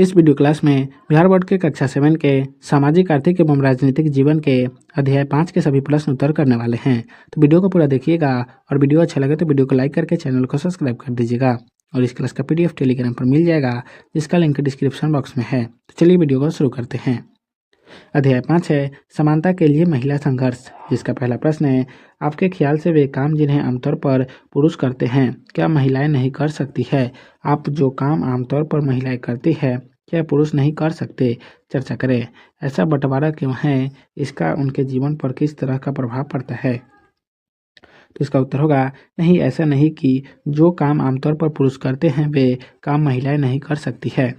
इस video class में Bihar board के कक्षा 7 के सामाजिक आर्थिक एवं राजनीतिक जीवन के अध्याय 5 के सभी प्रश्न उत्तर करने वाले हैं। तो वीडियो को पूरा देखिएगा और वीडियो अच्छा लगे तो वीडियो को लाइक करके चैनल को सब्सक्राइब कर दीजिएगा। और इस क्लास का PDF टेलीग्राम पर मिल जाएगा, जिसका लिंक डिस्क्रिप्शन बॉक्स में है। तो चलिए वीडियो को शुरू करते हैं। अध्याय 5 है समानता के लिए महिला संघर्ष, जिसका पहला प्रश्न है, आपके ख्याल से वे काम जिन्हें आमतौर पर पुरुष करते हैं क्या महिलाएं नहीं कर सकती है? आप जो काम आमतौर पर महिलाएं करती है क्या पुरुष नहीं कर सकते? चर्चा करें। ऐसा बंटवारा क्यों है? इसका उनके जीवन पर किस तरह का प्रभाव पड़ता है? तो इसका उत्तर होगा नहीं, ऐसा नहीं कि जो काम आमतौर पर पुरुष करते हैं वे काम महिलाएं नहीं कर सकती है।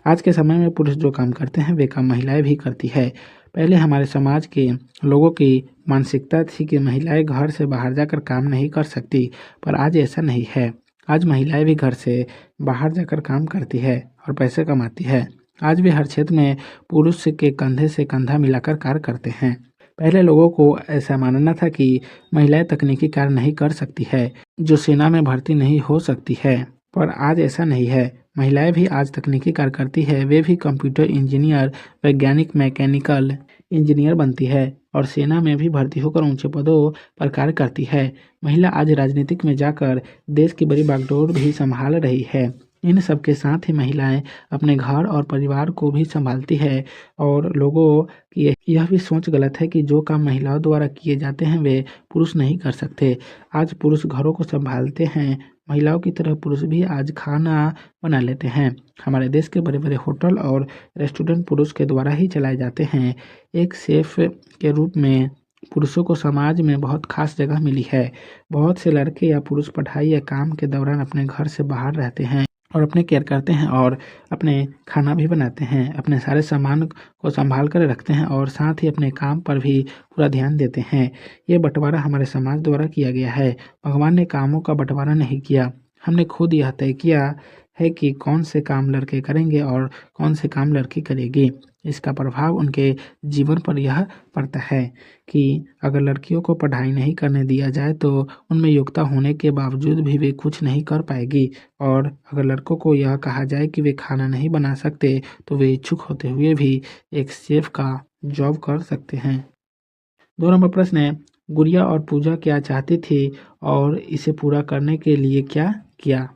आज के समय में पुरुष जो काम करते हैं वे काम महिलाएं भी करती है। पहले हमारे समाज के लोगों की मानसिकता थी कि महिलाएं घर से बाहर जाकर काम नहीं कर सकती, पर आज ऐसा नहीं है। आज महिलाएं भी घर से बाहर जाकर काम करती है और पैसे कमाती है। आज भी हर क्षेत्र में पुरुष के कंधे से कंधा मिलाकर कार्य करते हैं। पहले लोगों को ऐसा मानना था कि महिलाएं तकनीकी कार्य नहीं कर सकती है, जो सेना में भर्ती नहीं हो सकती है, पर आज ऐसा नहीं है। महिलाएं भी आज तकनीकी कार्य करती है। वे भी कंप्यूटर इंजीनियर, वैज्ञानिक, मैकेनिकल इंजीनियर बनती है और सेना में भी भर्ती होकर ऊंचे पदों पर कार्य करती है। महिला आज राजनीतिक में जाकर देश की बड़ी बागडोर भी संभाल रही है। इन सब के साथ ही महिलाएं अपने घर और परिवार को भी संभालती है। और लोगों की यह भी सोच गलत है कि जो काम महिलाओं द्वारा किए जाते हैं वे पुरुष नहीं कर सकते। आज पुरुष घरों को संभालते हैं। महिलाओं की तरह पुरुष भी आज खाना बना लेते हैं। हमारे देश के बड़े बड़े होटल और रेस्टोरेंट पुरुष के द्वारा ही चलाए जाते हैं। एक शेफ के रूप में पुरुषों को समाज में बहुत खास जगह मिली है। बहुत से लड़के या पुरुष पढ़ाई या काम के दौरान अपने घर से बाहर रहते हैं और अपने केयर करते हैं और अपने खाना भी बनाते हैं, अपने सारे सामान को संभाल कर रखते हैं और साथ ही अपने काम पर भी पूरा ध्यान देते हैं। ये बंटवारा हमारे समाज द्वारा किया गया है। भगवान ने कामों का बंटवारा नहीं किया। हमने खुद यह तय किया है कि कौन से काम लड़के करेंगे और कौन से काम लड़की करेगी। इसका प्रभाव उनके जीवन पर यह पड़ता है कि अगर लड़कियों को पढ़ाई नहीं करने दिया जाए तो उनमें योग्यता होने के बावजूद भी वे कुछ नहीं कर पाएगी, और अगर लड़कों को यह कहा जाए कि वे खाना नहीं बना सकते तो वे इच्छुक होते हुए भी एक शेफ का जॉब कर सकते हैं। 2 नंबर प्रश्न है, गुड़िया और पूजा क्या चाहती थी और इसे पूरा करने के लिए क्या किया?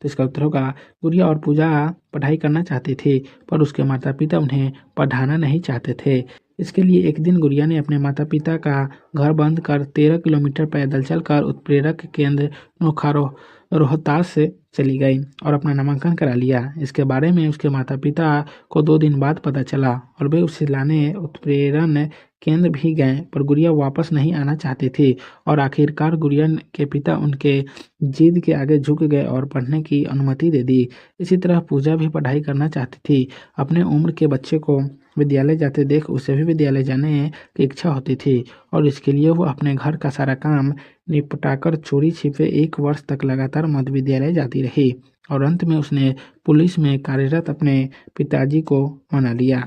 तो इसका उत्तर होगा गुड़िया और पूजा पढ़ाई करना चाहती थी, पर उसके माता पिता उन्हें पढ़ाना नहीं चाहते थे। इसके लिए एक दिन गुड़िया ने अपने माता पिता का घर बंद कर 13 किलोमीटर पैदल चलकर उत्प्रेरक केंद्र नोखारो रोहतास से चली गई और अपना नामांकन करा लिया। इसके बारे में उसके माता पिता को 2 दिन बाद पता चला और वे उसे लाने उत्प्रेरण केंद्र भी गए, पर गुड़िया वापस नहीं आना चाहती थी और आखिरकार गुड़िया के पिता उनके जिद के आगे झुक गए और पढ़ने की अनुमति दे दी। इसी तरह पूजा भी पढ़ाई करना चाहती थी। अपने उम्र के बच्चे को विद्यालय जाते देख उसे भी विद्यालय जाने की इच्छा होती थी और इसके लिए वो अपने घर का सारा काम निपटाकर चोरी छिपे 1 वर्ष तक लगातार मध्य विद्यालय जाती रही और अंत में उसने पुलिस में कार्यरत अपने पिताजी को मना लिया।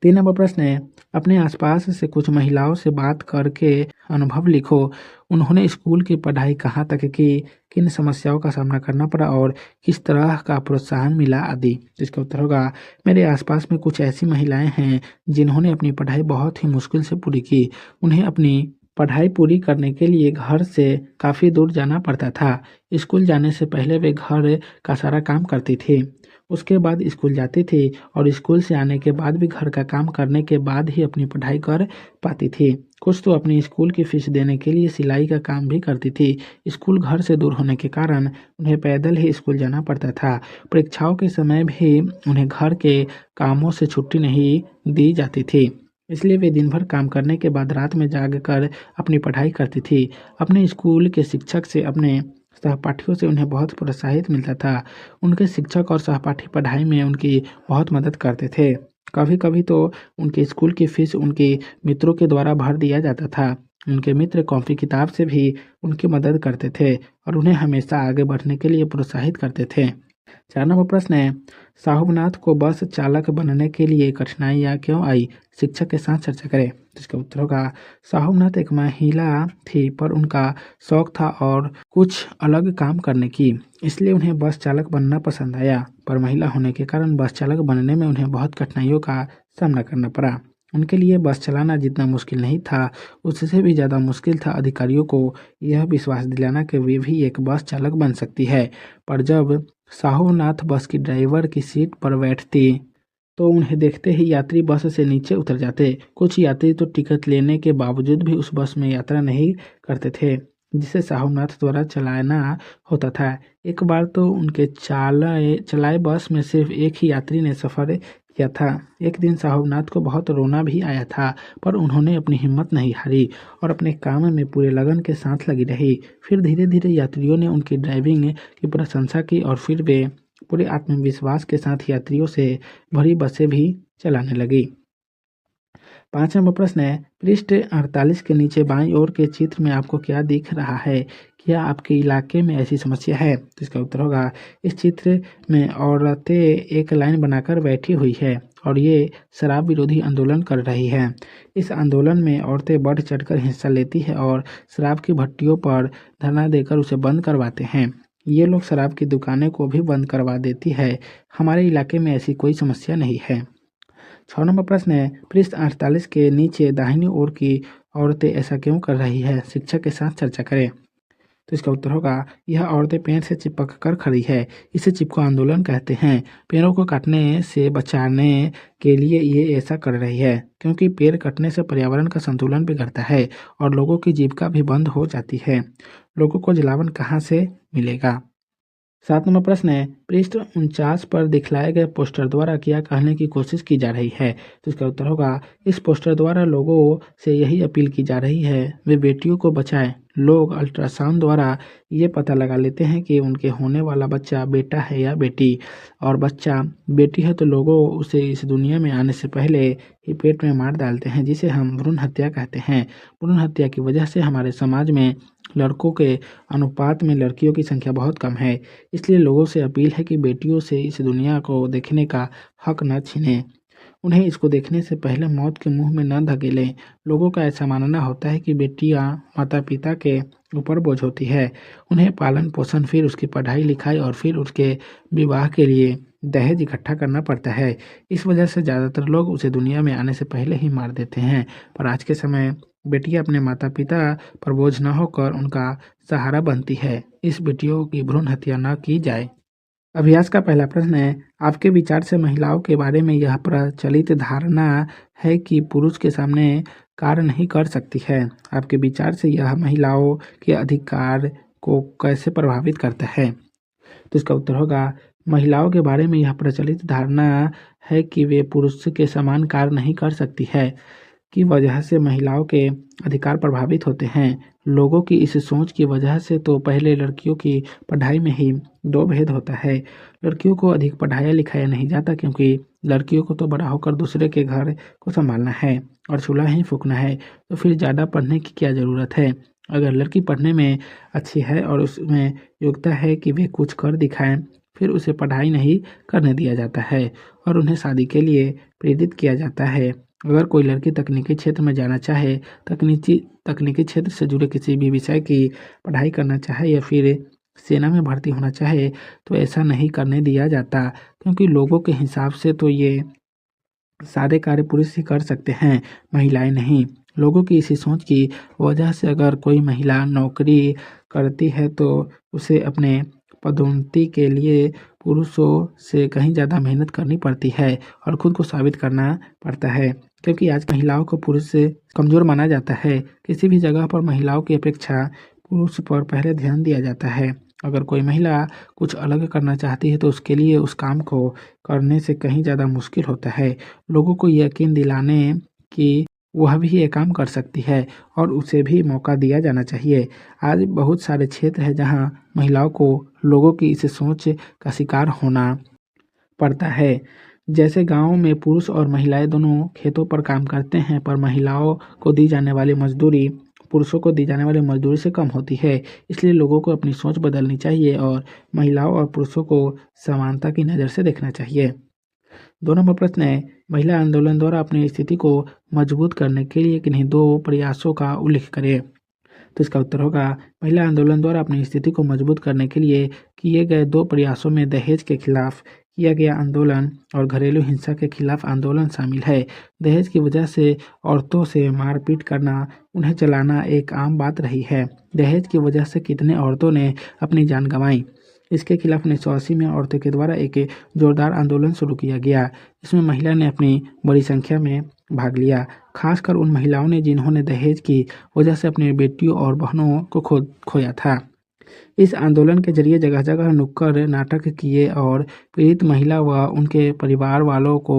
3 नंबर प्रश्न है, अपने आसपास से कुछ महिलाओं से बात करके अनुभव लिखो। उन्होंने स्कूल की पढ़ाई कहाँ तक की, किन समस्याओं का सामना करना पड़ा और किस तरह का प्रोत्साहन मिला आदि। इसका उत्तर होगा मेरे आसपास में कुछ ऐसी महिलाएं हैं जिन्होंने अपनी पढ़ाई बहुत ही मुश्किल से पूरी की। उन्हें अपनी पढ़ाई पूरी करने के लिए घर से काफ़ी दूर जाना पड़ता था। स्कूल जाने से पहले वे घर का सारा काम करती थी, उसके बाद स्कूल जाती थी और स्कूल से आने के बाद भी घर का काम करने के बाद ही अपनी पढ़ाई कर पाती थी। कुछ तो अपनी स्कूल की फीस देने के लिए सिलाई का काम भी करती थी। स्कूल घर से दूर होने के कारण उन्हें पैदल ही स्कूल जाना पड़ता था। परीक्षाओं के समय भी उन्हें घर के कामों से छुट्टी नहीं दी जाती थी, इसलिए वे दिन भर काम करने के बाद रात में जाग कर अपनी पढ़ाई करती थी। अपने स्कूल के शिक्षक से, अपने सहपाठियों से उन्हें बहुत प्रोत्साहित मिलता था। उनके शिक्षक और सहपाठी पढ़ाई में उनकी बहुत मदद करते थे। कभी कभी तो उनके स्कूल की फीस उनके मित्रों के द्वारा भर दिया जाता था। उनके मित्र कॉपी किताब से भी उनकी मदद करते थे और उन्हें हमेशा आगे बढ़ने के लिए प्रोत्साहित करते थे। 4 नंबर प्रश्न है, साहुबनाथ को बस चालक बनने के लिए कठिनाइयाँ क्यों आई? शिक्षक के साथ चर्चा करें। तो इसका उत्तर होगा, साहुबनाथ एक महिला थी पर उनका शौक था और कुछ अलग काम करने की, इसलिए उन्हें बस चालक बनना पसंद आया। पर महिला होने के कारण बस चालक बनने में उन्हें बहुत कठिनाइयों का सामना करना पड़ा। उनके लिए बस चलाना जितना मुश्किल नहीं था, उससे भी ज़्यादा मुश्किल था अधिकारियों को यह विश्वास दिलाना कि वे भी एक बस चालक बन सकती है। पर जब साहुनाथ बस की ड्राइवर की सीट पर बैठती तो उन्हें देखते ही यात्री बस से नीचे उतर जाते। कुछ यात्री तो टिकट लेने के बावजूद भी उस बस में यात्रा नहीं करते थे, जिसे साहुनाथ द्वारा चलाना होता था। एक बार तो उनके चलाए बस में सिर्फ एक ही यात्री ने सफ़र किया था। एक दिन साहुनाथ को बहुत रोना भी आया था, पर उन्होंने अपनी हिम्मत नहीं हारी और अपने काम में पूरे लगन के साथ लगी रही। फिर धीरे धीरे यात्रियों ने उनकी ड्राइविंग की प्रशंसा की और फिर वे पूरे आत्मविश्वास के साथ यात्रियों से भरी बसें भी चलाने लगी। 5 नंबर प्रश्न है, पृष्ठ 48 के नीचे बाईं ओर के चित्र में आपको क्या दिख रहा है? क्या आपके इलाके में ऐसी समस्या है? तो इसका उत्तर होगा, इस चित्र में औरतें एक लाइन बनाकर बैठी हुई है और ये शराब विरोधी आंदोलन कर रही है। इस आंदोलन में औरतें बढ़ चढ़कर हिस्सा लेती है और शराब की भट्टियों पर धरना देकर उसे बंद करवाते हैं। ये लोग शराब की दुकानें को भी बंद करवा देती है। हमारे इलाके में ऐसी कोई समस्या नहीं है। 6 नंबर प्रश्न है, पृष्ठ 48 के नीचे दाहिनी ओर की औरतें ऐसा क्यों कर रही है? शिक्षक के साथ चर्चा करें। तो इसका उत्तर होगा, यह औरतें पेड़ से चिपक कर खड़ी है, इसे चिपको आंदोलन कहते हैं। पेड़ों को काटने से बचाने के लिए ये ऐसा कर रही है, क्योंकि पेड़ कटने से पर्यावरण का संतुलन बिगड़ता है और लोगों की जीविका भी बंद हो जाती है। लोगों को जलावन कहाँ से मिलेगा? 7 नंबर प्रश्न है, पृष्ठ 49 पर दिखलाए गए पोस्टर द्वारा क्या कहने की कोशिश की जा रही है? तो इसका उत्तर होगा, इस पोस्टर द्वारा लोगों से यही अपील की जा रही है, वे बेटियों को बचाएं। लोग अल्ट्रासाउंड द्वारा ये पता लगा लेते हैं कि उनके होने वाला बच्चा बेटा है या बेटी, और बच्चा बेटी है तो लोगों उसे इस दुनिया में आने से पहले ही पेट में मार डालते हैं, जिसे हम भ्रूण हत्या कहते हैं। भ्रूण हत्या की वजह से हमारे समाज में लड़कों के अनुपात में लड़कियों की संख्या बहुत कम है। इसलिए लोगों से अपील है कि बेटियों से इस दुनिया को देखने का हक न छीनें। उन्हें इसको देखने से पहले मौत के मुंह में न धकेलें। लोगों का ऐसा मानना होता है कि बेटियां माता पिता के ऊपर बोझ होती है। उन्हें पालन पोषण, फिर उसकी पढ़ाई लिखाई और फिर उसके विवाह के लिए दहेज इकट्ठा करना पड़ता है। इस वजह से ज़्यादातर लोग उसे दुनिया में आने से पहले ही मार देते हैं। पर आज के समय बेटियां अपने माता पिता पर बोझ न होकर उनका सहारा बनती है। इस बेटियों की भ्रूण हत्या न की जाए। अभ्यास का पहला प्रश्न है, आपके विचार से महिलाओं के बारे में यह प्रचलित धारणा है कि पुरुष के सामने कार्य नहीं कर सकती है। आपके विचार से यह महिलाओं के अधिकार को कैसे प्रभावित करता है? तो इसका उत्तर होगा, महिलाओं के बारे में यह प्रचलित धारणा है कि वे पुरुष के समान कार्य नहीं कर सकती है की वजह से महिलाओं के अधिकार प्रभावित होते हैं। लोगों की इस सोच की वजह से तो पहले लड़कियों की पढ़ाई में ही दो भेद होता है। लड़कियों को अधिक पढ़ाया लिखाया नहीं जाता, क्योंकि लड़कियों को तो बड़ा होकर दूसरे के घर को संभालना है और चूल्हा ही फूकना है, तो फिर ज़्यादा पढ़ने की क्या ज़रूरत है। अगर लड़की पढ़ने में अच्छी है और उसमें योग्यता है कि वे कुछ कर दिखाएं, फिर उसे पढ़ाई नहीं करने दिया जाता है और उन्हें शादी के लिए प्रेरित किया जाता है। अगर कोई लड़की तकनीकी क्षेत्र में जाना चाहे, तकनीकी क्षेत्र से जुड़े किसी भी विषय की पढ़ाई करना चाहे या फिर सेना में भर्ती होना चाहे, तो ऐसा नहीं करने दिया जाता, क्योंकि लोगों के हिसाब से तो ये सारे कार्य पुरुष ही कर सकते हैं, महिलाएं नहीं। लोगों की इसी सोच की वजह से अगर कोई महिला नौकरी करती है तो उसे अपने पदोन्नति के लिए पुरुषों से कहीं ज़्यादा मेहनत करनी पड़ती है और खुद को साबित करना पड़ता है, क्योंकि आज महिलाओं को पुरुष से कमज़ोर माना जाता है। किसी भी जगह पर महिलाओं की अपेक्षा पुरुष पर पहले ध्यान दिया जाता है। अगर कोई महिला कुछ अलग करना चाहती है तो उसके लिए उस काम को करने से कहीं ज़्यादा मुश्किल होता है। लोगों को यकीन दिलाने कि वह भी ये काम कर सकती है और उसे भी मौका दिया जाना चाहिए। आज बहुत सारे क्षेत्र हैं जहां महिलाओं को लोगों की इस सोच का शिकार होना पड़ता है। जैसे गाँव में पुरुष और महिलाएं दोनों खेतों पर काम करते हैं, पर महिलाओं को दी जाने वाली मजदूरी पुरुषों को दी जाने वाली मजदूरी से कम होती है। इसलिए लोगों को अपनी सोच बदलनी चाहिए और महिलाओं और पुरुषों को समानता की नज़र से देखना चाहिए। 2 नंबर प्रश्न है, महिला आंदोलन द्वारा अपनी स्थिति को मजबूत करने के लिए किन्हीं 2 प्रयासों का उल्लेख करें। तो इसका उत्तर होगा, महिला आंदोलन द्वारा अपनी स्थिति को मजबूत करने के लिए किए गए 2 प्रयासों में दहेज के खिलाफ किया गया आंदोलन और घरेलू हिंसा के खिलाफ आंदोलन शामिल है। दहेज की वजह से औरतों से मारपीट करना, उन्हें जलाना एक आम बात रही है। दहेज की वजह से कितने औरतों ने अपनी जान गंवाई। इसके खिलाफ 1980 में औरतों के द्वारा एक जोरदार आंदोलन शुरू किया गया। इसमें महिला ने अपनी बड़ी संख्या में भाग लिया, खासकर उन महिलाओं ने जिन्होंने दहेज की वजह से अपनी बेटियों और बहनों को खोया था। इस आंदोलन के जरिए जगह जगह नुक्कड़ नाटक किए और पीड़ित महिला व उनके परिवार वालों को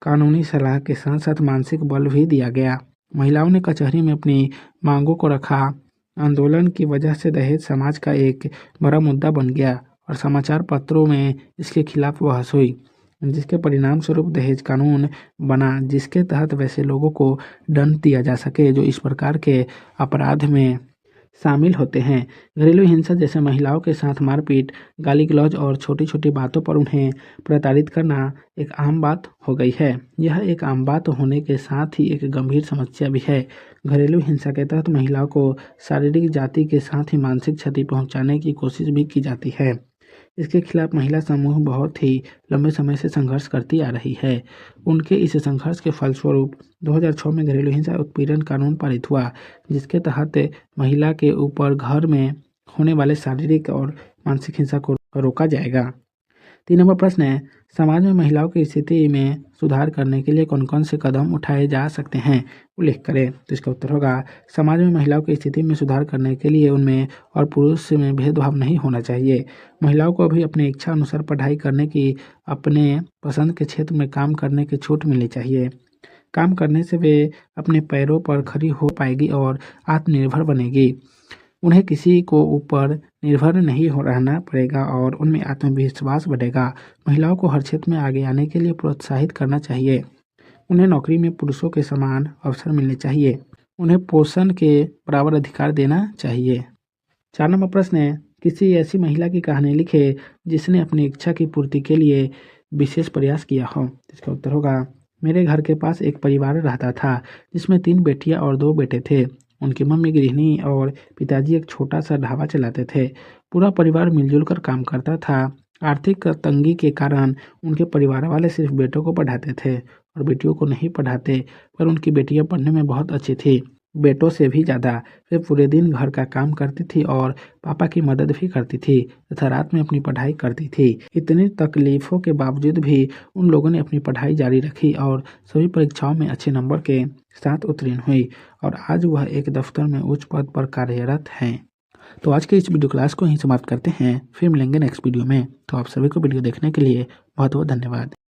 कानूनी सलाह के साथ साथ मानसिक बल भी दिया गया। महिलाओं ने कचहरी में अपनी मांगों को रखा। आंदोलन की वजह से दहेज समाज का एक बड़ा मुद्दा बन गया और समाचार पत्रों में इसके खिलाफ बहस हुई, जिसके परिणाम स्वरूप दहेज कानून बना, जिसके तहत वैसे लोगों को दंड दिया जा सके जो इस प्रकार के अपराध में शामिल होते हैं। घरेलू हिंसा जैसे महिलाओं के साथ मारपीट, गाली गलौज और छोटी छोटी बातों पर उन्हें प्रताड़ित करना एक आम बात हो गई है। यह एक आम बात होने के साथ ही एक गंभीर समस्या भी है। घरेलू हिंसा के तहत महिलाओं को शारीरिक जाति के साथ ही मानसिक क्षति पहुंचाने की कोशिश भी की जाती है। इसके खिलाफ महिला समूह बहुत ही लंबे समय से संघर्ष करती आ रही है। उनके इस संघर्ष के फलस्वरूप 2006 में घरेलू हिंसा उत्पीड़न कानून पारित हुआ, जिसके तहत महिला के ऊपर घर में होने वाले शारीरिक और मानसिक हिंसा को रोका जाएगा। 3 नंबर प्रश्न है, समाज में महिलाओं की स्थिति में सुधार करने के लिए कौन कौन से कदम उठाए जा सकते हैं, उल्लेख करें। तो इसका उत्तर होगा, समाज में महिलाओं की स्थिति में सुधार करने के लिए उनमें और पुरुष में भेदभाव नहीं होना चाहिए। महिलाओं को भी अपनी इच्छा अनुसार पढ़ाई करने की, अपने पसंद के क्षेत्र में काम करने की छूट मिलनी चाहिए। काम करने से वे अपने पैरों पर खड़ी हो पाएगी और आत्मनिर्भर बनेगी। उन्हें किसी को ऊपर निर्भर नहीं हो रहना पड़ेगा और उनमें आत्मविश्वास बढ़ेगा। महिलाओं को हर क्षेत्र में आगे आने के लिए प्रोत्साहित करना चाहिए। उन्हें नौकरी में पुरुषों के समान अवसर मिलने चाहिए। उन्हें पोषण के बराबर अधिकार देना चाहिए। 4 नंबर प्रश्न है, किसी ऐसी महिला की कहानी लिखे जिसने अपनी इच्छा की पूर्ति के लिए विशेष प्रयास किया हो। इसका उत्तर होगा, मेरे घर के पास एक परिवार रहता था जिसमें 3 बेटियां और 2 बेटे थे। उनकी मम्मी गृहिणी और पिताजी एक छोटा सा ढाबा चलाते थे। पूरा परिवार मिलजुल कर काम करता था। आर्थिक तंगी के कारण उनके परिवार वाले सिर्फ बेटों को पढ़ाते थे और बेटियों को नहीं पढ़ाते, पर उनकी बेटियां पढ़ने में बहुत अच्छी थी, बेटों से भी ज़्यादा। वे पूरे दिन घर का काम करती थी और पापा की मदद भी करती थी तथा रात में अपनी पढ़ाई करती थी। इतनी तकलीफ़ों के बावजूद भी उन लोगों ने अपनी पढ़ाई जारी रखी और सभी परीक्षाओं में अच्छे नंबर के साथ उत्तीर्ण हुई और आज वह एक दफ्तर में उच्च पद पर कार्यरत हैं। तो आज के इस वीडियो क्लास को यहीं समाप्त करते हैं। फिर मिलेंगे नेक्स्ट वीडियो में। तो आप सभी को वीडियो देखने के लिए बहुत बहुत धन्यवाद।